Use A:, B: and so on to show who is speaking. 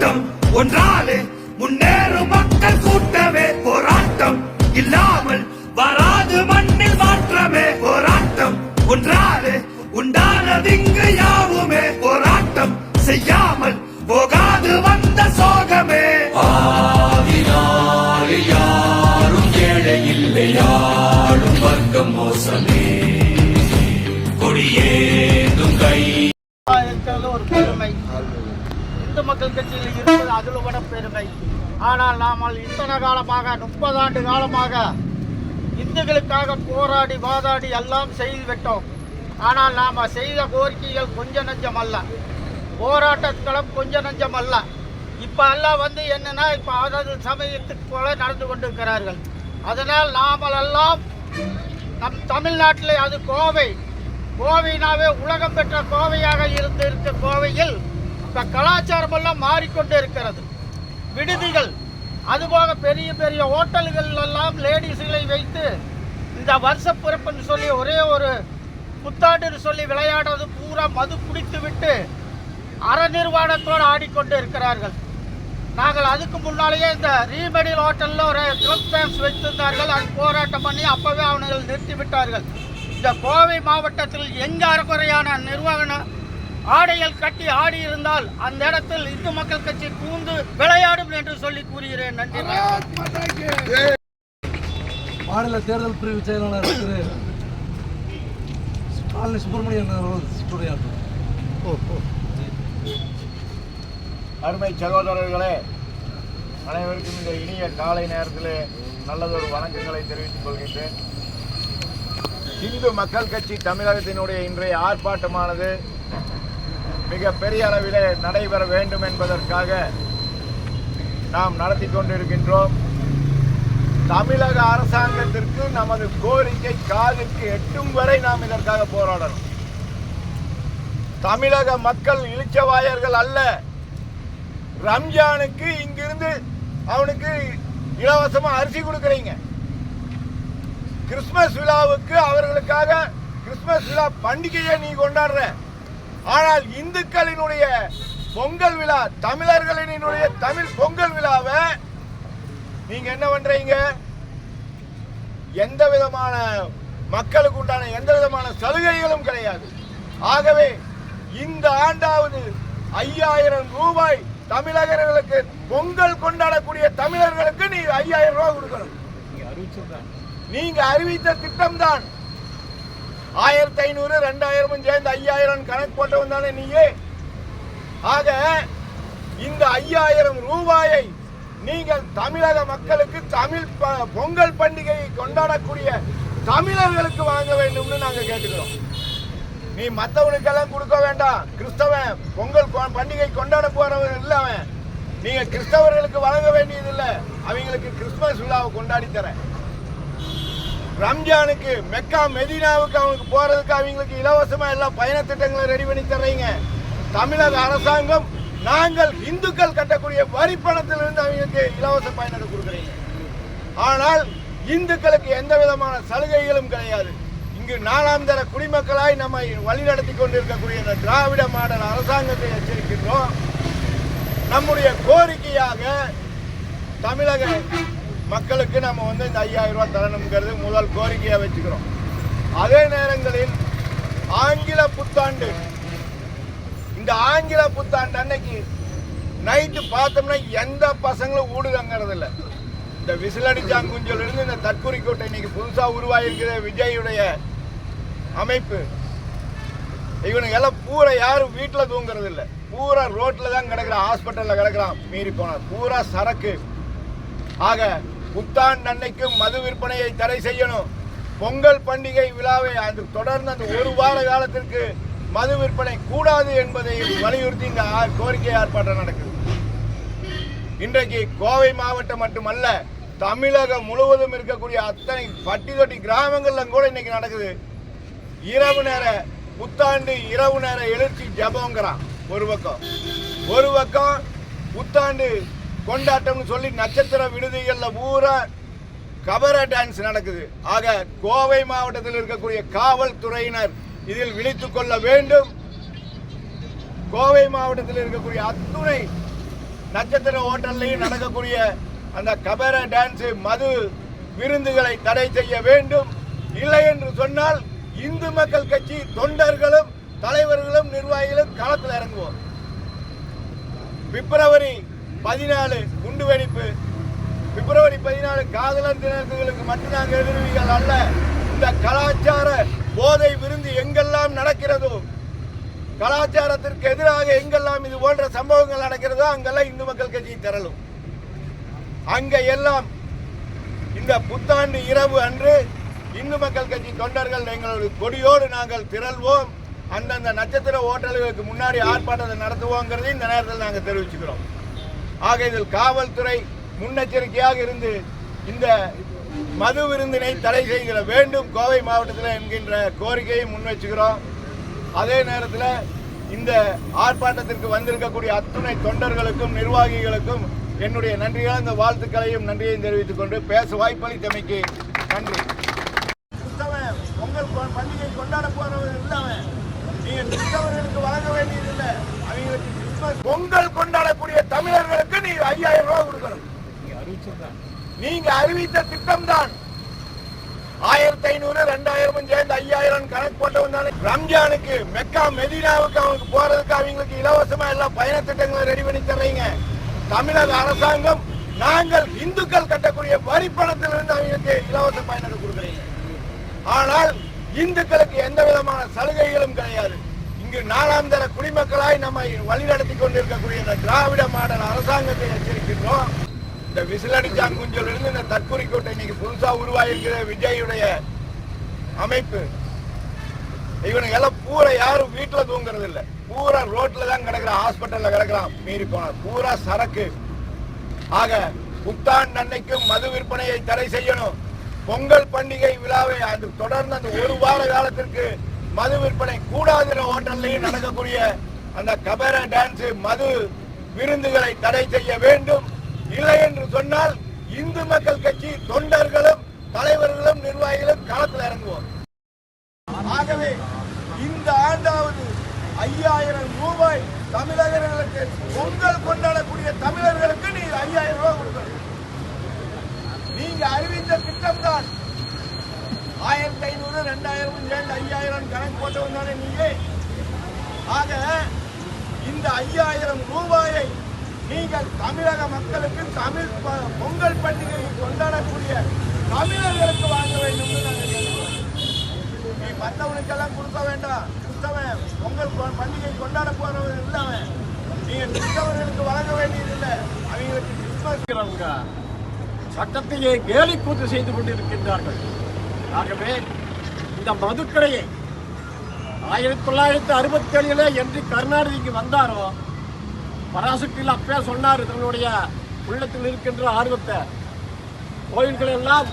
A: போராட்டம் ஒன்றாலே முன்னேறும் மக்கள் கூட்டமே, போராட்டம் இல்லாமல் வராது மண்ணில் மாற்றமே, போராட்டம் ஒன்றாலே உண்டானதிங்கு யாவுமே, போராட்டம் செய்யாமல் போகாது வந்த சோகமே. யாரும் ஏழை இல்லை, யாரும் வர்க்கம் மோசமே, கொடியேதும் கை
B: ஒரு பெருமை. இந்து மக்கள் கட்சியில் இருப்பது அதில் விட பெருமை. ஆனால் நாம் இத்தனை காலமாக 30 ஆண்டு காலமாக இந்துக்களுக்காக போராடி வாதாடி எல்லாம் செய்து விட்டோம். ஆனால் நாம் செய்த கோரிக்கைகள் கொஞ்ச நஞ்சம் அல்ல, போராட்டங்களும் கொஞ்ச நஞ்சம் அல்ல. இப்போ எல்லாம் என்னன்னா இப்போ அதாவது சமயத்துக்கு போல நடந்து கொண்டிருக்கிறார்கள். அதனால் நாமெல்லாம் நம் தமிழ்நாட்டில், அது கோவைனாவே உலகம் பெற்ற கோவையாக இருக்க கோவையில் இப்போ கலாச்சாரம் எல்லாம் மாறிக்கொண்டு இருக்கிறது. விடுதிகள், அதுபோக பெரிய பெரிய ஹோட்டல்கள் எல்லாம் லேடிஸ்களை வைத்து இந்த வருஷ பிறப்புன்னு சொல்லி ஒரே ஒரு புத்தாண்டுன்னு சொல்லி விளையாடுறது பூரா மது குடித்து விட்டு அறநிர்வாணத்தோடு ஆடிக்கொண்டு இருக்கிறார்கள். நாங்கள் அதுக்கு முன்னாலேயே இந்த ரீமெடில் ஹோட்டலில் ஒரு ட்ரக் ஃபேன்ஸ் வைத்திருந்தார்கள். அது போராட்டம் பண்ணி அப்போவே அவர்கள் நிறுத்திவிட்டார்கள். இந்த கோவை மாவட்டத்தில் எங்கே அறக்குறையான நிர்வாக ஆடைகள் கட்டி ஆடி இருந்தால் அந்த இடத்தில் இந்து மக்கள் கட்சி பூந்து விளையாடும் என்று சொல்லி கூறுகிறேன். நன்றி.
C: மாநில தேர்தல் பிரிவு செயலாளர் திரு சுப்பிரமணியன்
D: அருமை சகோதரர்களே, அனைவருக்கும் இந்த இனிய காலை நேரத்தில் நல்லதொரு வணக்கங்களை தெரிவித்துக் கொள்கின்றேன். இந்து மக்கள் கட்சி தமிழகத்தினுடைய இன்றைய ஆர்ப்பாட்டமானது மிக பெரிய அளவிலே நடைபெற வேண்டும் என்பதற்காக நாம் நடத்தி கொண்டிருக்கின்றோம். தமிழக அரசாங்கத்திற்கு நமது கோரிக்கை காதுக்கு எட்டும் வரை நாம் இதற்காக போராடணும். தமிழக மக்கள் இளிச்சவாயர்கள் அல்ல. ரம்ஜானுக்கு இங்கிருந்து அவனுக்கு இலவசமா அரிசி கொடுக்குறீங்க. கிறிஸ்துமஸ் விழாவுக்கு அவர்களுக்காக கிறிஸ்துமஸ் விழா பண்டிகையை நீ கொண்டாடுற. ஆனால் இந்துக்களினுடைய பொங்கல் விழா, தமிழர்களினுடைய தமிழ் பொங்கல் விழாவை நீங்க என்ன பண்றீங்க? எந்த விதமான மக்களுக்கு உண்டான எந்த விதமான சலுகைகளும் கிடையாது. ஆகவே இந்த ஆண்டாவது 5000 ரூபாய் தமிழர்களுக்கு பொங்கல் கொண்டாடக்கூடிய தமிழர்களுக்கு நீ 5000 ரூபாய் கொடுக்கணும். நீங்க அறிவித்த திட்டம் தான் 1500 2000 சேர்ந்து 5000 கணக்கு போட்டவன் தானே நீயே. ஆக இந்த 5000 ரூபாயை நீங்கள் தமிழக மக்களுக்கு தமிழ் பொங்கல் பண்டிகையை கொண்டாடக்கூடிய தமிழர்களுக்கு வாங்க வேண்டும்னு நாங்க கேட்டுக்கிறோம். நீ மற்றவனுக்கெல்லாம் கொடுக்க வேண்டாம். கிறிஸ்தவன் பொங்கல் பண்டிகை கொண்டாட போறவன் இல்ல அவன். நீங்க கிறிஸ்தவர்களுக்கு வழங்க வேண்டியது இல்லை. அவங்களுக்கு கிறிஸ்துமஸ் விழாவை கொண்டாடி தர. ரம்ஜானுக்கு மெக்கா மெதினாவுக்கு அவங்களுக்கு போறதுக்கு அவங்களுக்கு இலவசமா எல்லாம் பயண திட்டங்களை ரெடி பண்ணி தர்றீங்க. தமிழக அரசாங்கம் நாங்கள் இந்துக்கள் கட்டக்கூடிய வரி பணத்திலிருந்து அவங்களுக்கு இலவச பயணத்தை கொடுக்குறீங்க. ஆனால் இந்துக்களுக்கு எந்த விதமான சலுகைகளும் கிடையாது. இங்கு 4ஆம் தர குடிமக்களாய் நம்மை வழிநடத்தி கொண்டிருக்கக்கூடிய இந்த திராவிட மாடல் அரசாங்கத்தை எச்சரிக்கின்றோம். நம்முடைய கோரிக்கையாக தமிழக மக்களுக்கு நம்ம இந்த 5000 ரூபாய் தரணுங்கிறது முதல் கோரிக்கையா வச்சுக்கிறோம். அதே நேரங்களில் ஆங்கில புத்தாண்டு, இந்த ஆங்கில புத்தாண்டு அன்னைக்கு நைட்டு பார்த்தோம்னா எந்த பசங்களும் ஊடுதங்கிறது இல்லை. இந்த விசிலடிச்சாங்குஞ்சல் இருந்து இந்த தற்குறிக்கோட்டை இன்னைக்கு புதுசா உருவாயிருக்கிற விஜயுடைய அமைப்பு, இவனுக்கு எல்லாம் பூரா யாரும் வீட்டில் தூங்குறது இல்லை. பூரா ரோட்ல தான் கிடக்குறான், ஹாஸ்பிட்டல்ல கிடக்குறான். மீறி போன பூரா சரக்கு. ஆக புத்தாண்டு அன்னைக்கு மது விற்பனையை தடை செய்யணும். பொங்கல் பண்டிகை விழாவை தொடர்ந்து அந்த ஒரு வார காலத்திற்கு மது விற்பனை கூடாது என்பதை வலியுறுத்தி இந்த கோரிக்கை ஆர்ப்பாட்டம் நடக்குது. இன்றைக்கு கோவை மாவட்டம் மட்டுமல்ல, தமிழகம் முழுவதும் இருக்கக்கூடிய அத்தனை பட்டி தொட்டி கிராமங்கள்ல கூட இன்னைக்கு நடக்குது. இரவு நேர புத்தாண்டு இரவு நேர எழுச்சி ஜபங்கிறான் ஒரு பக்கம். புத்தாண்டு கொண்டாட்டம்னு சொல்லி நட்சத்திர விடுதிகள்ல பூரா கபர டான்ஸ் நடக்குது. ஆக கோவை மாவட்டத்தில் இருக்கக்கூடிய காவல்துறையினர் இதில் விழித்துக் கொள்ள வேண்டும். கோவை மாவட்டத்தில் இருக்கக்கூடிய அத்துணை நட்சத்திர ஹோட்டல்லையும் நடக்கக்கூடிய அந்த கபர டான்ஸ் மது விருந்துகளை தடை செய்ய வேண்டும். இல்லை என்று சொன்னால் இந்து மக்கள் கட்சி தொண்டர்களும் தலைவர்களும் நிர்வாகிகளும் களத்தில் இறங்குவோம். பிப்ரவரி 14 குண்டுவெடிப்பு, பிப்ரவரி 14 காதலர் தினங்களுக்கு மட்டும் நாங்கள் எதிர்விகள் அல்ல. இந்த கலாச்சார போதை விருந்து எங்கெல்லாம் நடக்கிறதோ, கலாச்சாரத்திற்கு எதிராக எங்கெல்லாம் இது போன்ற சம்பவங்கள் நடக்கிறதோ அங்கெல்லாம் இந்து மக்கள் கட்சி திரளும். அங்க எல்லாம் இந்த புத்தாண்டு இரவு அன்று இந்து மக்கள் கட்சி தொண்டர்கள் எங்களுடைய கொடியோடு நாங்கள் திரள்வோம். அந்தந்த நட்சத்திர ஹோட்டல்களுக்கு முன்னாடி ஆர்ப்பாட்டத்தை நடத்துவோங்கிறதை இந்த நேரத்தில் நாங்கள் தெரிவிச்சுக்கிறோம். ஆக இதில் காவல்துறை முன்னெச்சரிக்கையாக இருந்து இந்த மது விருந்தினை தடை செய்கிற வேண்டும் கோவை மாவட்டத்தில் என்கின்ற கோரிக்கையை முன்வச்சுக்கிறோம். அதே நேரத்தில் இந்த ஆர்ப்பாட்டத்திற்கு வந்திருக்கக்கூடிய அத்துணை தொண்டர்களுக்கும் நிர்வாகிகளுக்கும் என்னுடைய நன்றியான இந்த வாழ்த்துக்களையும் நன்றியையும் தெரிவித்துக் கொண்டு பேச வாய்ப்பளித்தமைக்கு நன்றி. பொங்கல் பண்டிகை கொண்டாட போறவங்க இல்லாம நீங்க கிறிஸ்தவர்களுக்கு வழங்க வேண்டியதில்லை. அவங்களுக்கு கிறிஸ்துமஸ் பொங்கல் கொண்டாடக்கூடிய தமிழர்களுக்கு நீங்க 5000 ரூபாய் கொடுக்கணும். நீங்க அறிவித்த திட்டம் தான் 1500 2000 சேர்ந்து 5000 கணக்கு போட்டவன் தானே. ரம்ஜானுக்கு மெக்கா மெதினாவுக்கு அவங்களுக்கு போறதுக்கு அவங்களுக்கு இலவசமா எல்லாம் பயண திட்டங்களை ரெடி பண்ணி தர்றீங்க. தமிழக அரசாங்கம் நாங்கள் இந்துக்கள் கட்டக்கூடிய வரி பணத்திலிருந்து அவங்களுக்கு இலவச பயணத்தை கொடுக்குறீங்க. ஆனால் இந்துக்களுக்கு எந்த விதமான சலுகைகளும் கிடையாது. இங்கு 4ஆம் தர குடிமக்களாய் நம்மை வழிநடத்தி கொண்டிருக்கக்கூடிய இந்த திராவிட மாடல் அரசாங்கத்தை எச்சரிக்கின்றோம். இந்த விசிலடிச்சான் குஞ்சல் இருந்து இந்த தற்கொலை கோட்டை இன்னைக்கு புதுசா உருவாயிருக்கிற விஜயுடைய அமைப்பு, இவனுங்க எல்லாம் பூரா யாரும் வீட்டுல தூங்குறது இல்லை, பூரா ரோட்ல தான் கிடக்குற, ஹாஸ்பிட்டல்ல கிடக்கலாம், மீறி போன பூரா சரக்கு. ஆக புத்தாண்டு அன்னைக்கும் மது விற்பனையை தடை செய்யணும். பொங்கல் பண்டிகை விழாவை அது தொடர்ந்து அந்த ஒரு வார காலத்திற்கு மது விற்பனை கூடாது. ஹோட்டல்லையும் நடக்கக்கூடிய அந்த கபர டான்ஸ் மது விருந்துகளை தடை செய்ய வேண்டும். இல்லை என்று சொன்னால் இந்து மக்கள் கட்சி தொண்டர்களும் தலைவர்களும் நிர்வாகிகளும் களத்தில் இறங்குவோம். ஆகவே இந்த ஆண்டாவது 5000 ரூபாய் தமிழர்களுக்கு பொங்கல் கொண்டாடக்கூடிய தமிழர்களுக்கு நீங்க 5000 ரூபாய் கொடுக்கணும். நீங்க அறிவித்த திட்டம் தான் 1500 2000 சேர்ந்து 5000 கணக்கு போட்டவன் தானே நீங்க. ஆக இந்த 5000 ரூபாயை நீங்கள் தமிழக மக்களுக்கு தமிழ் பொங்கல் பண்டிகையை கொண்டாடக்கூடிய தமிழர்களுக்கு வாங்க வேண்டும். நீ மற்றவனுக்கெல்லாம் கொடுக்க வேண்டாம். கிறிஸ்தவன் பொங்கல் பண்டிகை கொண்டாட போறவங்க இல்லாம நீங்க கிறிஸ்தவர்களுக்கு வழங்க வேண்டியதில்லை. அவங்களுக்கு கிறிஸ்துமஸ்
E: சட்டத்தையே கேலி கூத்து செய்து கொண்டிருக்கின்றார்கள். ஆகவே இந்த மதுக்கடையை 1967 என்று கருணாநிதிக்கு வந்தாரோ பராசக்தியில் அப்பே சொன்னார் தன்னுடைய உள்ளத்தில் இருக்கின்ற ஆர்வத்தை. கோயில்கள் எல்லாம்